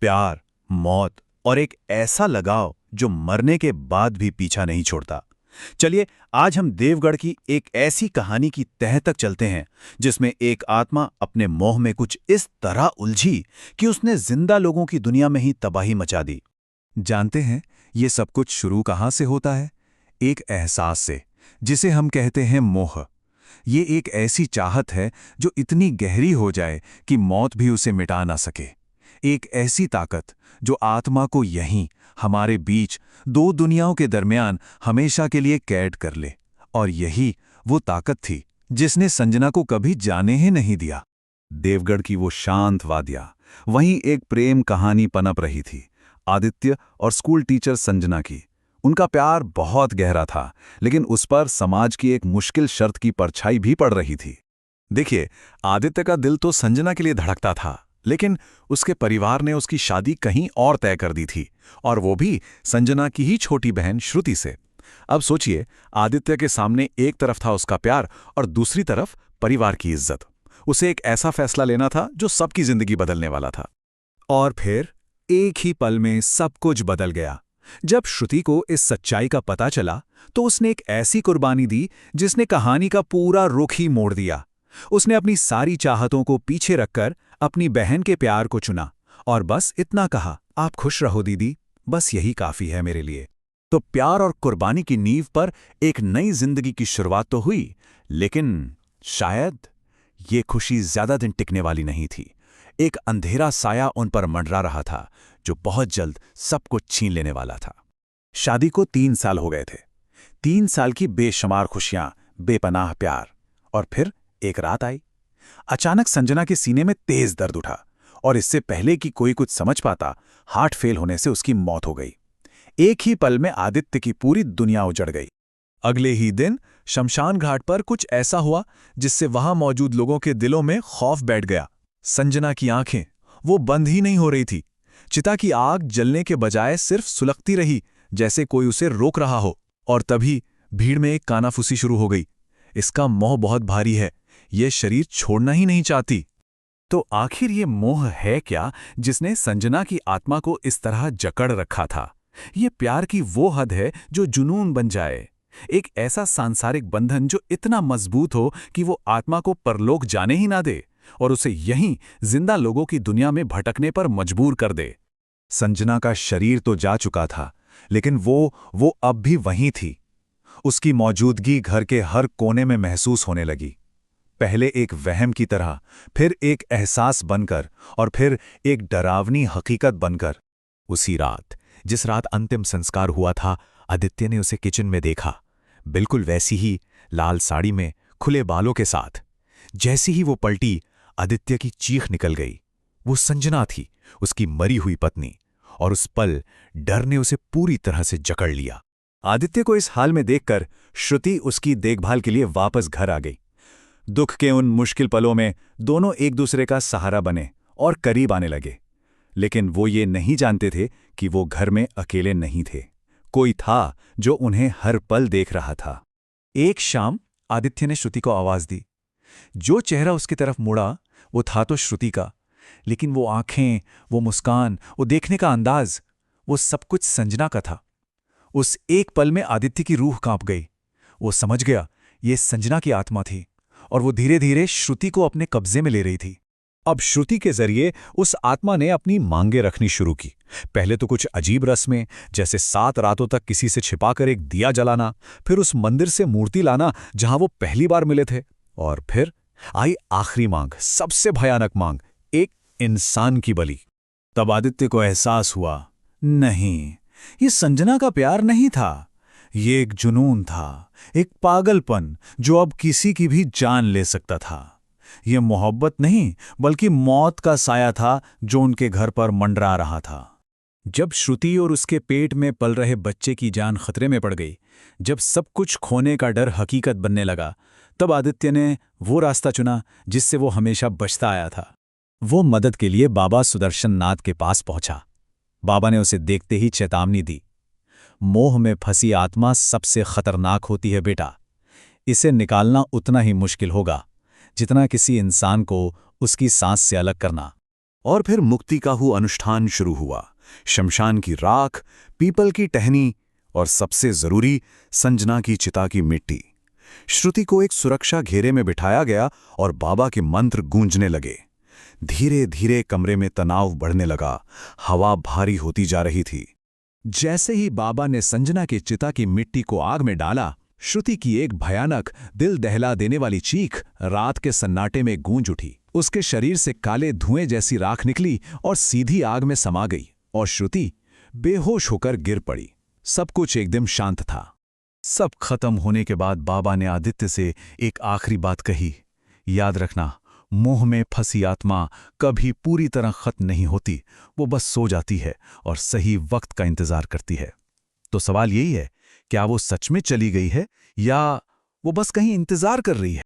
प्यार, मौत और एक ऐसा लगाव जो मरने के बाद भी पीछा नहीं छोड़ता। चलिए आज हम देवगढ़ की एक ऐसी कहानी की तह तक चलते हैं जिसमें एक आत्मा अपने मोह में कुछ इस तरह उलझी कि उसने जिंदा लोगों की दुनिया में ही तबाही मचा दी। जानते हैं ये सब कुछ शुरू कहाँ से होता है? एक एहसास से, जिसे हम कहते हैं मोह। ये एक ऐसी चाहत है जो इतनी गहरी हो जाए कि मौत भी उसे मिटा ना सके। एक ऐसी ताकत जो आत्मा को यहीं हमारे बीच दो दुनियाओं के दरमियान हमेशा के लिए कैद कर ले। और यही वो ताकत थी जिसने संजना को कभी जाने ही नहीं दिया। देवगढ़ की वो शांत वादियां, वहीं एक प्रेम कहानी पनप रही थी, आदित्य और स्कूल टीचर संजना की। उनका प्यार बहुत गहरा था, लेकिन उस पर समाज की एक मुश्किल शर्त की परछाई भी पड़ रही थी। देखिए, आदित्य का दिल तो संजना के लिए धड़कता था, लेकिन उसके परिवार ने उसकी शादी कहीं और तय कर दी थी, और वो भी संजना की ही छोटी बहन श्रुति से। अब सोचिए, आदित्य के सामने एक तरफ था उसका प्यार और दूसरी तरफ परिवार की इज्जत। उसे एक ऐसा फैसला लेना था जो सबकी जिंदगी बदलने वाला था। और फिर एक ही पल में सब कुछ बदल गया। जब श्रुति को इस सच्चाई का पता चला तो उसने एक ऐसी कुर्बानी दी जिसने कहानी का पूरा रुख ही मोड़ दिया। उसने अपनी सारी चाहतों को पीछे रखकर अपनी बहन के प्यार को चुना और बस इतना कहा, आप खुश रहो दीदी, बस यही काफी है मेरे लिए। तो प्यार और कुर्बानी की नींव पर एक नई जिंदगी की शुरुआत तो हुई, लेकिन शायद ये खुशी ज्यादा दिन टिकने वाली नहीं थी। एक अंधेरा साया उन पर मंडरा रहा था जो बहुत जल्द सब कुछ छीन लेने वाला था। शादी को 3 साल हो गए थे। 3 साल की बेशुमार खुशियां, बेपनाह प्यार। और फिर एक रात आई। अचानक संजना के सीने में तेज दर्द उठा और इससे पहले कि कोई कुछ समझ पाता, हार्ट फेल होने से उसकी मौत हो गई। एक ही पल में आदित्य की पूरी दुनिया उजड़ गई। अगले ही दिन शमशान घाट पर कुछ ऐसा हुआ जिससे वहां मौजूद लोगों के दिलों में खौफ बैठ गया। संजना की आंखें, वो बंद ही नहीं हो रही थी। चिता की आग जलने के बजाय सिर्फ सुलगती रही, जैसे कोई उसे रोक रहा हो। और तभी भीड़ में एक कानाफूसी शुरू हो गई। इसका मोह बहुत भारी है, ये शरीर छोड़ना ही नहीं चाहती। तो आखिर ये मोह है क्या जिसने संजना की आत्मा को इस तरह जकड़ रखा था? ये प्यार की वो हद है जो जुनून बन जाए, एक ऐसा सांसारिक बंधन जो इतना मजबूत हो कि वो आत्मा को परलोक जाने ही ना दे और उसे यहीं जिंदा लोगों की दुनिया में भटकने पर मजबूर कर दे। संजना का शरीर तो जा चुका था, लेकिन वो अब भी वहीं थी। उसकी मौजूदगी घर के हर कोने में महसूस होने लगी। पहले एक वहम की तरह, फिर एक एहसास बनकर, और फिर एक डरावनी हकीकत बनकर। उसी रात, जिस रात अंतिम संस्कार हुआ था, आदित्य ने उसे किचन में देखा, बिल्कुल वैसी ही, लाल साड़ी में, खुले बालों के साथ। जैसी ही वो पलटी, आदित्य की चीख निकल गई। वो संजना थी, उसकी मरी हुई पत्नी, और उस पल डर ने उसे पूरी तरह से जकड़ लिया। आदित्य को इस हाल में देखकर श्रुति उसकी देखभाल के लिए वापस घर आ गई। दुख के उन मुश्किल पलों में दोनों एक दूसरे का सहारा बने और करीब आने लगे। लेकिन वो ये नहीं जानते थे कि वो घर में अकेले नहीं थे। कोई था जो उन्हें हर पल देख रहा था। एक शाम आदित्य ने श्रुति को आवाज दी। जो चेहरा उसकी तरफ मुड़ा वो था तो श्रुति का, लेकिन वो आंखें, वो मुस्कान, वो देखने का अंदाज, वो सब कुछ संजना का था। उस एक पल में आदित्य की रूह कांप गई। वो समझ गया ये संजना की आत्मा थी और वो धीरे धीरे श्रुति को अपने कब्जे में ले रही थी। अब श्रुति के जरिए उस आत्मा ने अपनी मांगे रखनी शुरू की। पहले तो कुछ अजीब रस्में, जैसे 7 रातों तक किसी से छिपाकर एक दिया जलाना, फिर उस मंदिर से मूर्ति लाना जहां वो पहली बार मिले थे, और फिर आई आखिरी मांग, सबसे भयानक मांग, एक इंसान की बलि। तब आदित्य को एहसास हुआ, नहीं, ये संजना का प्यार नहीं था, ये एक जुनून था, एक पागलपन जो अब किसी की भी जान ले सकता था। ये मोहब्बत नहीं, बल्कि मौत का साया था जो उनके घर पर मंडरा रहा था। जब श्रुति और उसके पेट में पल रहे बच्चे की जान खतरे में पड़ गई, जब सब कुछ खोने का डर हकीकत बनने लगा, तब आदित्य ने वो रास्ता चुना जिससे वो हमेशा बचता आया था। वो मदद के लिए बाबा सुदर्शन नाथ के पास पहुंचा। बाबा ने उसे देखते ही चेतावनी दी, मोह में फंसी आत्मा सबसे खतरनाक होती है बेटा। इसे निकालना उतना ही मुश्किल होगा जितना किसी इंसान को उसकी सांस से अलग करना। और फिर मुक्ति का अनुष्ठान शुरू हुआ। शमशान की राख, पीपल की टहनी और सबसे जरूरी संजना की चिता की मिट्टी। श्रुति को एक सुरक्षा घेरे में बिठाया गया और बाबा के मंत्र गूंजने लगे। धीरे धीरे कमरे में तनाव बढ़ने लगा, हवा भारी होती जा रही थी। जैसे ही बाबा ने संजना की चिता की मिट्टी को आग में डाला, श्रुति की एक भयानक, दिल दहला देने वाली चीख रात के सन्नाटे में गूंज उठी। उसके शरीर से काले धुएं जैसी राख निकली और सीधी आग में समा गई और श्रुति बेहोश होकर गिर पड़ी। सब कुछ एकदम शांत था। सब खत्म होने के बाद बाबा ने आदित्य से एक आखिरी बात कही, याद रखना, मोह में फंसी आत्मा कभी पूरी तरह खत्म नहीं होती, वो बस सो जाती है और सही वक्त का इंतजार करती है। तो सवाल यही है, क्या वो सच में चली गई है या वो बस कहीं इंतजार कर रही है?